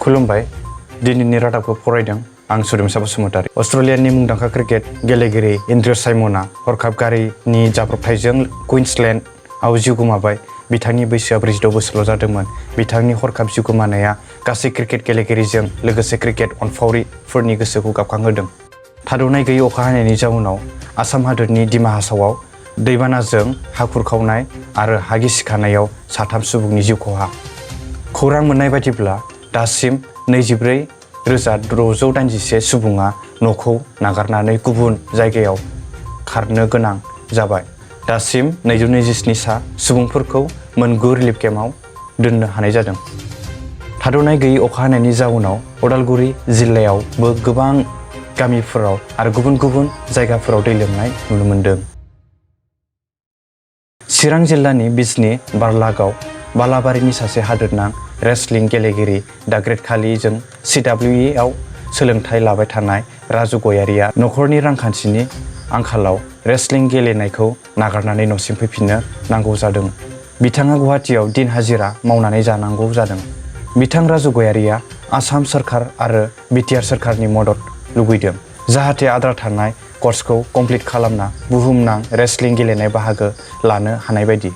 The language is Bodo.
खुलुमबाय दिनैनि रादाबखौ फरायदों आं सोदोमसा बसुमतारी। अस्ट्रेलियानि मुंदांखा क्रिकेट गेलेगिरि एन्ड्रु साइमनआ हरखाब गारिनि जाब्रबथायजों कुइन्सलेन्डआव जिउ गोमाबाय। बिथांनि बैसोआ 46 बोसोरल' जादोंमोन। बिथांनि हरखाब जिउ गोमानाया गासै क्रिकेट गेलेगिरिजों लोगोसे क्रिकेट अनफावरिफोरनि गोसोखौ गाबखांहोदों। थाद'नाय गैयै अखा हानायनि जाउनाव आसाम हादोरनि दिमा हासावआव दैबानाजों हा खुरखावनाय आरो हा गिसिखानायाव 3 सुबुंनि जिउ खहा। खौरां मोन्नाय बायदिब्ला दासिम 24,681 सुबुङा न'खौ नागारनानै गुबुन जायगायाव खारनो गोनां जाबाय। दासिम 227 सुबुंफोरखौ मोन9 रिलिफ केम्पआव दोननो हानाय जादों। थाद'नाय गैयै अखा हानायनि जाउनाव उदालगुरि जिल्लायावबो गोबां गामिफोराव आरो गुबुन गुबुन जायगाफोराव दै लोमनाय नुनो मोन्दों। चिरां जिल्लानि बिजनी बारलागाव बालाबारिनि सासे हादोरनां रेसलिं गेलेगिरि दा ग्रेट खालिजों CWE आव सोलोंथाइ लाबाय थानाय राजु गयारिया नखरनि रांखान्थिनि आंखालाव रेसलिं गेलेनायखौ नागारनानै न'सिम फैफिननो नांगौ जादों। बिथाङा गुवाहाटीआव दिन हाजिरा मावनानै जानांगौ जादों। बिथां राजु गयारिया आसाम सोरखार आरो BTR सोरखारनि मदद लुबैदों जाहाथे आद्रा थानाय कर्सखौ कमप्लिट खालामना बुहुमनां रेसलिं गेलेनाय बाहागो लानो हानाय बायदि।